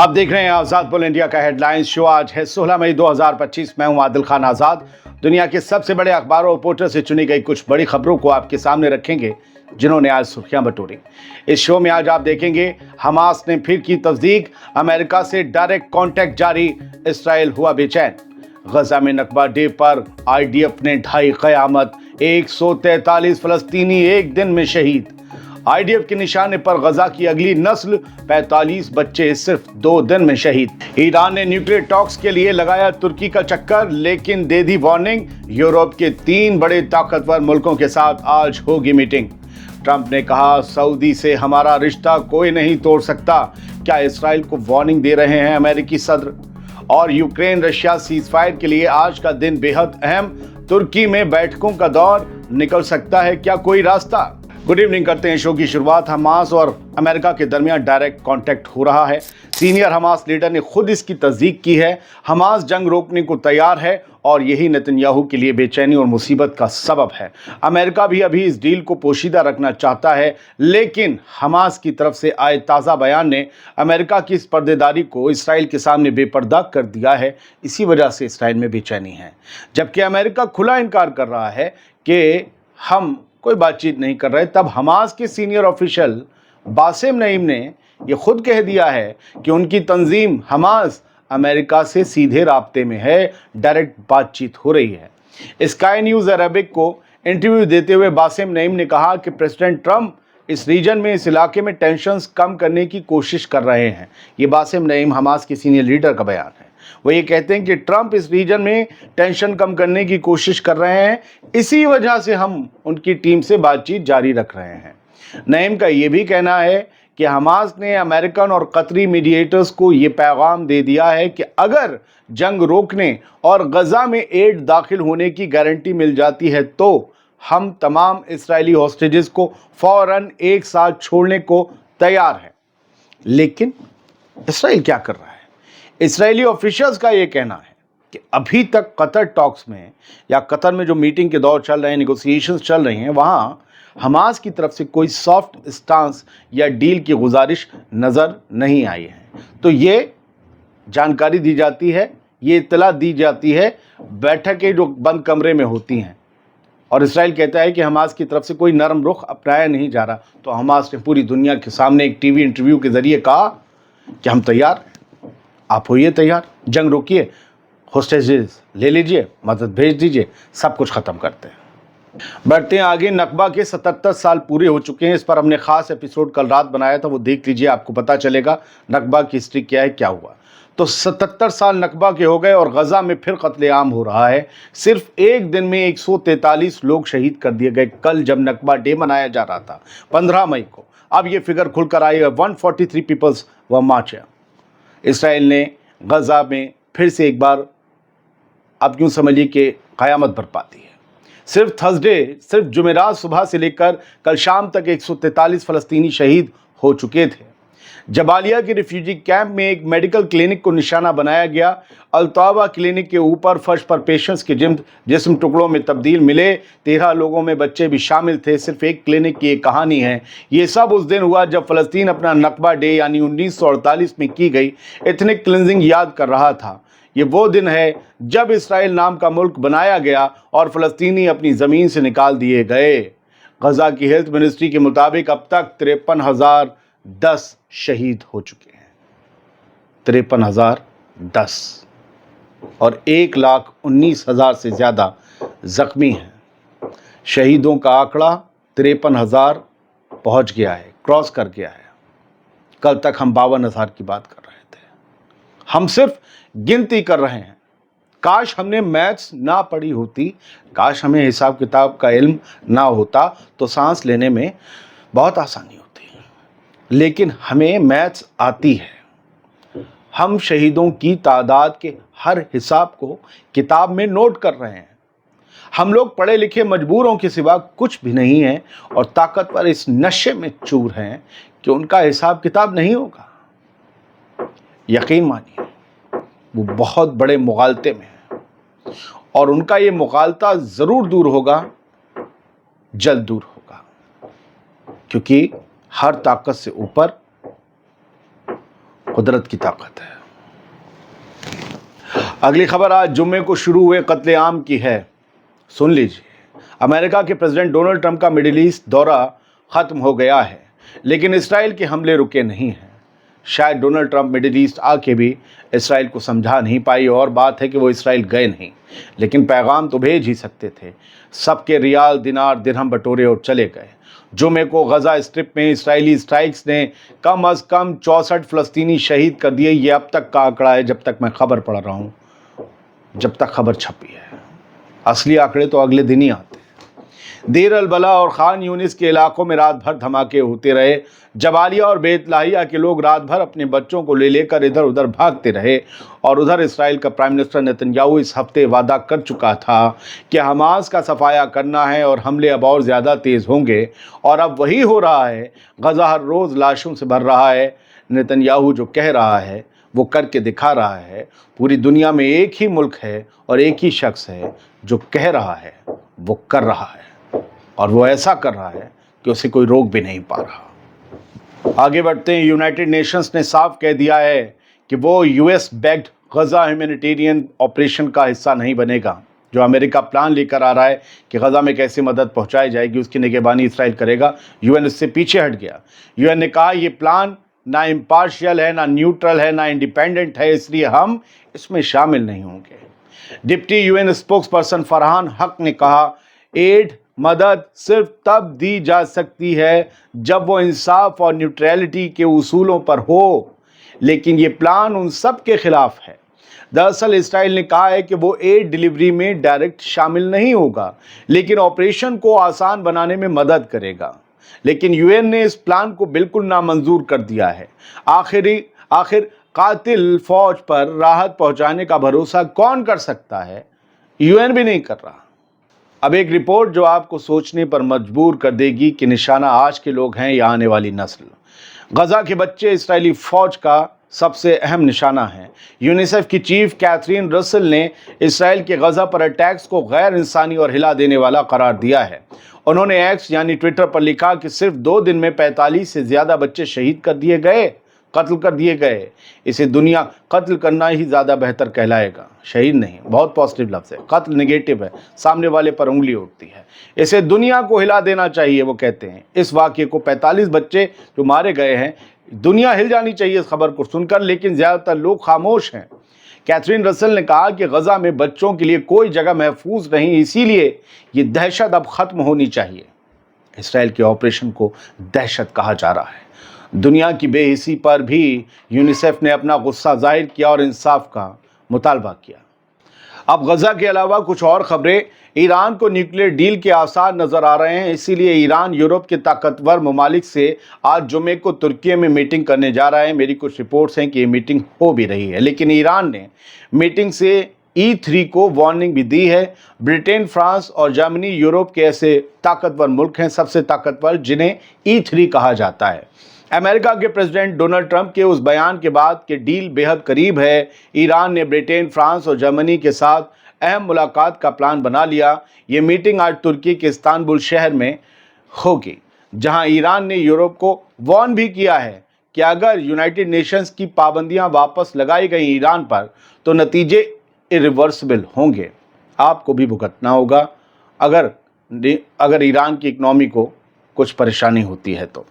आप देख रहे हैं आजाद बुल इंडिया का हेडलाइंस शो। आज है 16 मई 2025। मैं हूं आदिल खान आजाद। दुनिया के सबसे बड़े अखबारों और रिपोर्टर से चुनी गई कुछ बड़ी खबरों को आपके सामने रखेंगे जिन्होंने आज सुर्खियां बटोरी। इस शो में आज आप देखेंगे हमास ने फिर की तस्दीक, अमेरिका से डायरेक्ट कांटेक्ट जारी, इस्राइल हुआ बेचैन, गजा में नकबा डे पर आईडीएफ ने ढाई कयामत, 143 फलस्तीनी एक दिन में शहीद, आईडीएफ के निशाने पर गजा की अगली नस्ल, 45 बच्चे सिर्फ 2 दिन में शहीद। ईरान ने न्यूक्लियर टॉक्स के लिए लगाया तुर्की का चक्कर, लेकिन दे दी वार्निंग, यूरोप के 3 बड़े ताकतवर मुल्कों के साथ आज होगी मीटिंग। ट्रंप ने कहा सऊदी से हमारा रिश्ता कोई नहीं तोड़ सकता। क्या इस्राइल को वार्निंग दे रहे हैं अमेरिकी सदर? और यूक्रेन रशिया सीजफायर के लिए आज का दिन बेहद अहम, तुर्की में बैठकों का दौर, निकल सकता है क्या कोई रास्ता? गुड इवनिंग करते हैं शो की शुरुआत। हमास और अमेरिका के दरमियान डायरेक्ट कांटेक्ट हो रहा है। सीनियर हमास लीडर ने खुद इसकी तस्दीक की है। हमास जंग रोकने को तैयार है और यही नेतन्याहू के लिए बेचैनी और मुसीबत का सबब है। अमेरिका भी अभी इस डील को पोशीदा रखना चाहता है, लेकिन हमास की तरफ से आए ताज़ा बयान ने अमेरिका की इस पर्देदारी को इसराइल के सामने बेपर्दा कर दिया है। इसी वजह से इसराइल में बेचैनी है, जबकि अमेरिका खुला इनकार कर रहा है कि हम कोई बातचीत नहीं कर रहे। तब हमास के सीनियर ऑफिशियल बासिम नईम ने यह खुद कह दिया है कि उनकी तंजीम हमास अमेरिका से सीधे राब्ते में है, डायरेक्ट बातचीत हो रही है। स्काई न्यूज़ अरबिक को इंटरव्यू देते हुए बासिम नईम ने कहा कि प्रेसिडेंट ट्रंप इस रीजन में, इस इलाके में टेंशन्स कम करने की कोशिश कर रहे हैं। ये बासिम नईम हमास के सीनियर लीडर का बयान है। वो ये कहते हैं कि ट्रंप इस रीजन में टेंशन कम करने की कोशिश कर रहे हैं, इसी वजह से हम उनकी टीम से बातचीत जारी रख रहे हैं। नईम का ये भी कहना है कि हमास ने अमेरिकन और कतरी मीडिएटर्स को ये पैगाम दे दिया है कि अगर जंग रोकने और गजा में एड दाखिल होने की गारंटी मिल जाती है तो हम तमाम इस्राएली हॉस्टेजेस को फौरन एक साथ छोड़ने को तैयार हैं। लेकिन इसराइल क्या कर रहा है? इस्राएली ऑफिशियल्स का ये कहना है कि अभी तक कतर टॉक्स में या कतर में जो मीटिंग के दौर चल रहे हैं, नेगोशिएशंस चल रही हैं, वहाँ हमास की तरफ से कोई सॉफ्ट स्टांस या डील की गुजारिश नज़र नहीं आई है। तो ये जानकारी दी जाती है, ये इत्तला दी जाती है बैठकें जो बंद कमरे में होती हैं, और इसराइल कहता है कि हमास की तरफ से कोई नरम रुख अपनाया नहीं जा रहा। तो हमास ने पूरी दुनिया के सामने एक टीवी इंटरव्यू के ज़रिए कहा कि हम तैयार हैं, आप होइए तैयार, जंग रोकिए, होस्टेजेस ले लीजिए, मदद भेज दीजिए, सब कुछ ख़त्म करते हैं। बढ़ते हैं आगे। नकबा के 77 साल पूरे हो चुके हैं। इस पर हमने ख़ास एपिसोड कल रात बनाया था, वो देख लीजिए, आपको पता चलेगा नकबा की हिस्ट्री क्या है, क्या हुआ। तो 77 साल नकबा के हो गए और गजा में फिर कत्लेआम हो रहा है। सिर्फ एक दिन में 143 लोग शहीद कर दिए गए। कल जब नकबा डे मनाया जा रहा था 15 मई को, अब ये फिगर खुलकर आई है, 143 पीपल्स वर मार्टियर्ड। इसराइल ने गजा में फिर से एक बार, आप यूँ समझिए कि क़यामत बरपा दी है। सिर्फ थर्सडे, सिर्फ जुमेरात सुबह से लेकर कल शाम तक 143 फ़लस्तीनी शहीद हो चुके थे। जबालिया के रिफ्यूजी कैंप में एक मेडिकल क्लिनिक को निशाना बनाया गया। अल्तावा क्लिनिक के ऊपर फर्श पर पेशेंट्स के जिस्म टुकड़ों में तब्दील मिले। 13 लोगों में बच्चे भी शामिल थे। सिर्फ एक क्लिनिक की एक कहानी है। ये सब उस दिन हुआ जब फ़लस्तीन अपना नकबा डे यानी 1948 में की गई एथनिक क्लिनजिंग याद कर रहा था। ये वो दिन है जब इसराइल नाम का मुल्क बनाया गया और फ़लस्तीनी अपनी ज़मीन से निकाल दिए गए। गजा की हेल्थ मिनिस्ट्री के मुताबिक अब तक 53,010 शहीद हो चुके हैं। 53,010 और 1,19,000 से ज़्यादा ज़ख्मी हैं। शहीदों का आंकड़ा 53,000 पहुँच गया है, क्रॉस कर गया है। कल तक हम 52,000 की बात कर रहे थे। हम सिर्फ गिनती कर रहे हैं। काश हमने मैथ्स ना पढ़ी होती, काश हमें हिसाब किताब का इल्म ना होता, तो सांस लेने में बहुत आसानी होती। लेकिन हमें मैथ्स आती है। हम शहीदों की तादाद के हर हिसाब को किताब में नोट कर रहे हैं। हम लोग पढ़े लिखे मजबूरों के सिवा कुछ भी नहीं हैं और ताकतवर इस नशे में चूर हैं कि उनका हिसाब किताब नहीं होगा। यकीन मानिए, वो बहुत बड़े मुगालते में हैं और उनका ये मुगालता ज़रूर दूर होगा, जल्द दूर होगा, क्योंकि हर ताकत से ऊपर कुदरत की ताकत है। अगली खबर आज जुम्मे को शुरू हुए कत्लेआम की है, सुन लीजिए। अमेरिका के प्रेसिडेंट डोनाल्ड ट्रंप का मिडिल ईस्ट दौरा खत्म हो गया है, लेकिन इसराइल के हमले रुके नहीं हैं। शायद डोनाल्ड ट्रंप मिडिल ईस्ट आके भी इसराइल को समझा नहीं पाई, और बात है कि वो इसराइल गए नहीं, लेकिन पैगाम तो भेज ही सकते थे। सबके रियाल, दिनार, दिरहम बटोरे और चले गए। जुमे को गजा स्ट्रिप में इसराइली स्ट्राइक्स ने कम अज़ कम 64 फ़लस्तीनी शहीद कर दिए। ये अब तक का आंकड़ा है, जब तक मैं खबर पढ़ रहा हूँ, जब तक खबर छपी है। असली आंकड़े तो अगले दिन ही आते हैं। देर अल बला और खान यूनिस के इलाकों में रात भर धमाके होते रहे। जबालिया और बेतलाहिया के लोग रात भर अपने बच्चों को ले लेकर इधर उधर भागते रहे। और उधर इसराइल का प्राइम मिनिस्टर नेतन्याहू इस हफ्ते वादा कर चुका था कि हमास का सफाया करना है और हमले अब और ज़्यादा तेज़ होंगे, और अब वही हो रहा है। गजा हर रोज़ लाशों से भर रहा है। नेतन्याहू जो कह रहा है वो करके दिखा रहा है। पूरी दुनिया में एक ही मुल्क है और एक ही शख्स है जो कह रहा है वो कर रहा है, और वो ऐसा कर रहा है कि उसे कोई रोक भी नहीं पा रहा। आगे बढ़ते हैं। यूनाइटेड नेशंस ने साफ कह दिया है कि वो यूएस बैक्ड गजा ह्यूमैनिटेरियन ऑपरेशन का हिस्सा नहीं बनेगा। जो अमेरिका प्लान लेकर आ रहा है कि गजा में कैसे मदद पहुंचाई जाएगी, उसकी निगरानी इसराइल करेगा, यूएन इससे पीछे हट गया। यूएन ने कहा ये प्लान ना इम्पार्शियल है, ना न्यूट्रल है, ना इंडिपेंडेंट है, इसलिए हम इसमें शामिल नहीं होंगे। Deputy UN spokes person Farhan हक ने कहा एड मदद सिर्फ तब दी जा सकती है जब वो इंसाफ और न्यूट्रलिटी के उसूलों पर हो, लेकिन ये प्लान उन सब के खिलाफ है। दरअसल इसराइल ने कहा है कि वो एड डिलीवरी में डायरेक्ट शामिल नहीं होगा, लेकिन ऑपरेशन को आसान बनाने में मदद करेगा। लेकिन यूएन ने इस प्लान को बिल्कुल नामंजूर कर दिया है। आखिर कातिल फौज पर राहत पहुंचाने का भरोसा कौन कर सकता है? यूएन भी नहीं कर रहा। अब एक रिपोर्ट जो आपको सोचने पर मजबूर कर देगी कि निशाना आज के लोग हैं या आने वाली नस्ल। गजा के बच्चे इसराइली फौज का सबसे अहम निशाना है। यूनिसेफ की चीफ कैथरीन रसल ने इसराइल के गजा पर अटैक्स को गैर इंसानी और हिला देने वाला करार दिया है। उन्होंने एक्स यानी ट्विटर पर लिखा कि सिर्फ 2 दिन में 45 से ज़्यादा बच्चे शहीद कर दिए गए, कत्ल कर दिए गए। इसे दुनिया कत्ल करना ही ज़्यादा बेहतर कहलाएगा, शहीद नहीं। बहुत पॉजिटिव लफ्ज़ है, कत्ल नेगेटिव है, सामने वाले पर उंगली उठती है। इसे दुनिया को हिला देना चाहिए, वो कहते हैं। इस वाक़ये को 45 बच्चे जो मारे गए हैं, दुनिया हिल जानी चाहिए इस खबर को सुनकर, लेकिन ज़्यादातर लोग खामोश हैं। कैथरीन रसल ने कहा कि गजा में बच्चों के लिए कोई जगह महफूज नहीं, इसीलिए ये दहशत अब ख़त्म होनी चाहिए। इसराइल के ऑपरेशन को दहशत कहा जा रहा है। दुनिया की बेहिसी पर भी यूनिसेफ ने अपना गुस्सा जाहिर किया और इंसाफ का मुतालबा किया। अब गजा के अलावा कुछ और खबरें। ईरान को न्यूक्लियर डील के आसार नज़र आ रहे हैं, इसीलिए ईरान यूरोप के ताकतवर ममालिक से आज जुमे को तुर्की में मीटिंग करने जा रहा है। मेरी कुछ रिपोर्ट्स हैं कि ये मीटिंग हो भी रही है, लेकिन ईरान ने मीटिंग से E3 को वार्निंग भी दी है। ब्रिटेन, फ्रांस और जर्मनी यूरोप के ऐसे ताकतवर मुल्क हैं, सबसे ताकतवर, जिन्हें E3 कहा जाता है। अमेरिका के प्रेसिडेंट डोनाल्ड ट्रंप के उस बयान के बाद कि डील बेहद करीब है, ईरान ने ब्रिटेन, फ्रांस और जर्मनी के साथ अहम मुलाकात का प्लान बना लिया। ये मीटिंग आज तुर्की के इस्तांबुल शहर में होगी, जहां ईरान ने यूरोप को वार्न भी किया है कि अगर यूनाइटेड नेशंस की पाबंदियां वापस लगाई गई ईरान पर तो नतीजे इरिवर्सिबल होंगे। आपको भी भुगतना होगा अगर ईरान की इकनॉमी को कुछ परेशानी होती है तो।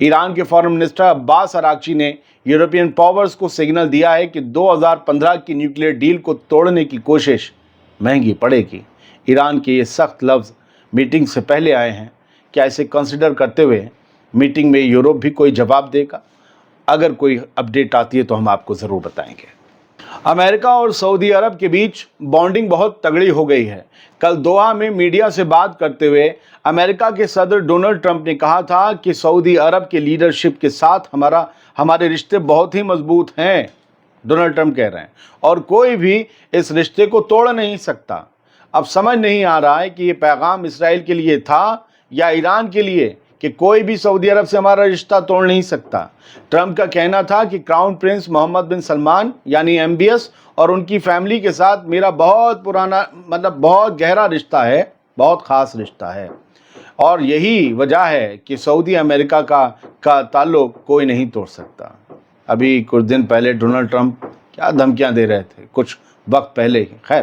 ईरान के फॉरेन मिनिस्टर अब्बास अराक्ची ने यूरोपियन पावर्स को सिग्नल दिया है कि 2015 की न्यूक्लियर डील को तोड़ने की कोशिश महंगी पड़ेगी। ईरान के ये सख्त लफ्ज़ मीटिंग से पहले आए हैं। क्या इसे कंसिडर करते हुए मीटिंग में यूरोप भी कोई जवाब देगा? अगर कोई अपडेट आती है तो हम आपको ज़रूर बताएंगे। अमेरिका और सऊदी अरब के बीच बॉन्डिंग बहुत तगड़ी हो गई है। कल दोहा में मीडिया से बात करते हुए अमेरिका के सदर डोनाल्ड ट्रंप ने कहा था कि सऊदी अरब के लीडरशिप के साथ हमारे रिश्ते बहुत ही मजबूत हैं। डोनाल्ड ट्रंप कह रहे हैं, और कोई भी इस रिश्ते को तोड़ नहीं सकता। अब समझ नहीं आ रहा है कि ये पैगाम इसराइल के लिए था या ईरान के लिए कि कोई भी सऊदी अरब से हमारा रिश्ता तोड़ नहीं सकता। ट्रंप का कहना था कि क्राउन प्रिंस मोहम्मद बिन सलमान यानी MBS और उनकी फैमिली के साथ मेरा बहुत पुराना बहुत गहरा रिश्ता है, बहुत ख़ास रिश्ता है, और यही वजह है कि सऊदी अमेरिका का ताल्लुक कोई नहीं तोड़ सकता। ابھی کچھ دن پہلے ڈونلڈ ٹرمپ کیا دھمکیاں دے رہے تھے کچھ وقت پہلے ہی. خیر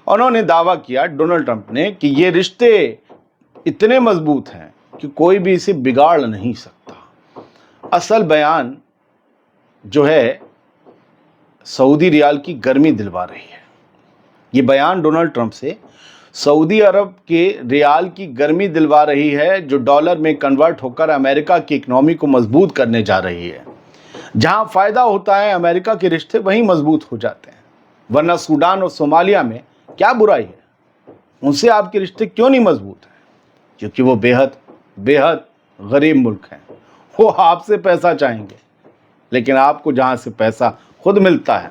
انہوں نے دعویٰ کیا ڈونلڈ ٹرمپ نے کہ یہ رشتے اتنے مضبوط ہیں کہ کوئی بھی اسے بگاڑ نہیں سکتا. اصل بیان جو ہے سعودی ریال کی گرمی دلوا رہی ہے. یہ بیان ڈونلڈ ٹرمپ سے سعودی عرب کے ریال کی گرمی دلوا رہی ہے جو ڈالر میں کنورٹ ہو کر امریکہ کی اکنامی کو مضبوط کرنے جا رہی ہے. جہاں فائدہ ہوتا ہے امریکہ کے رشتے وہیں مضبوط ہو جاتے ہیں. ورنہ سوڈان اور صومالیہ میں کیا برائی ہے؟ ان سے آپ کے رشتے کیوں نہیں مضبوط ہیں؟ کیونکہ وہ بے حد غریب ملک ہیں. وہ آپ سے پیسہ چاہیں گے لیکن آپ کو جہاں سے پیسہ خود ملتا ہے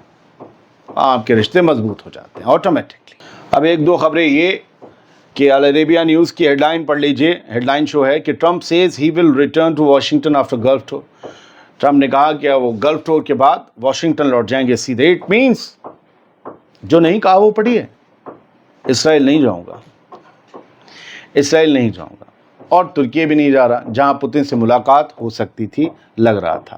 آپ کے رشتے مضبوط ہو جاتے ہیں آٹومیٹکلی. اب ایک دو خبریں یہ کہ العربیہ نیوز کی ہیڈ لائن پڑھ لیجئے. ہیڈ لائن شو ہے کہ Trump says he will return to Washington after Gulf tour. Trump نے کہا کہ وہ گلف ٹور کے بعد واشنگٹن لوٹ جائیں گے سیدھے. اٹ مینس جو نہیں کہا وہ پڑھیے. اسرائیل نہیں جاؤں گا، اسرائیل نہیں جاؤں گا اور ترکی بھی نہیں جا رہا جہاں پوتن سے ملاقات ہو سکتی تھی لگ رہا تھا.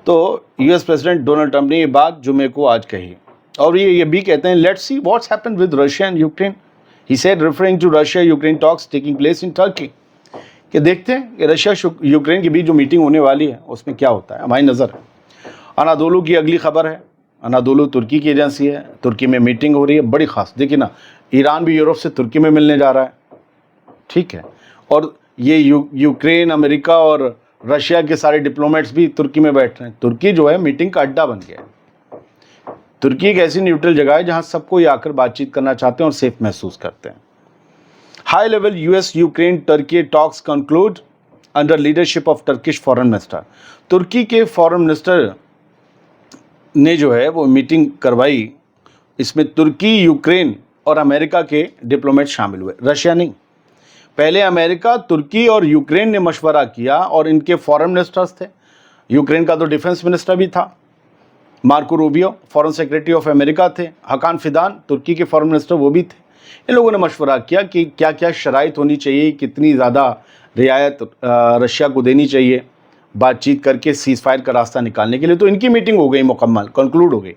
تو U S president Donald Trump نے یہ بات جمعے کو آج کہی اور یہ بھی کہتے ہیں let's see what's happen with Russia and Ukraine. He said referring to Russia Ukraine talks taking place in Turkey. کہ دیکھتے ہیں کہ رشیا یوکرین کے بیچ جو میٹنگ ہونے والی ہے اس میں کیا ہوتا ہے. ہماری نظر ہے. انادولو کی اگلی خبر ہے. انادولو ترکی کی ایجنسی ہے. ترکی میں میٹنگ ہو رہی ہے بڑی خاص. دیکھیں نا ایران بھی یورپ سے ترکی میں ملنے جا رہا ہے. ٹھیک ہے. اور یہ یوکرین امریکہ اور رشیا کے سارے ڈپلومیٹس بھی ترکی میں بیٹھ رہے ہیں. ترکی جو ہے میٹنگ کا اڈا بن گیا ہے. ترکی ایک ایسی نیوٹرل جگہ ہے جہاں سب کو یہ آ کر بات چیت کرنا چاہتے ہیں اور سیف محسوس کرتے ہیں. High level U S Ukraine Turkey talks conclude under leadership of Turkish foreign minister. ترکی کے فارن منسٹر نے جو ہے وہ میٹنگ کروائی. اس میں ترکی یوکرین اور امریکہ کے ڈپلومیٹ شامل ہوئے، رشیا نہیں. پہلے امریکہ ترکی اور یوکرین نے مشورہ کیا اور ان کے فارن منسٹرز تھے. یوکرین کا تو ڈیفنس منسٹر بھی تھا Marco Rubio. Foreign secretary of America تھے حقان فیدان. ترکی کے فارن منسٹر وہ بھی تھے. ان لوگوں نے مشورہ کیا کہ کیا کیا شرائط ہونی چاہیے، کتنی زیادہ رعایت رشیا کو دینی چاہیے بات چیت کر کے سیز فائر کا راستہ نکالنے کے لیے. تو ان کی میٹنگ ہو گئی مکمل، کنکلوڈ ہو گئی.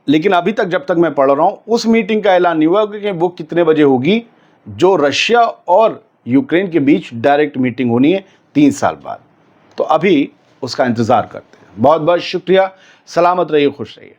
لیکن ابھی تک جب تک میں پڑھ رہا ہوں اس میٹنگ کا اعلان نہیں ہوا کہ وہ کتنے بجے ہوگی جو رشیا اور یوکرین کے بیچ ڈائریکٹ میٹنگ ہونی ہے 3 سال بعد. تو ابھی اس کا انتظار کرتے ہیں. بہت بہت شکریہ. سلامت رہیے، خوش رہیے.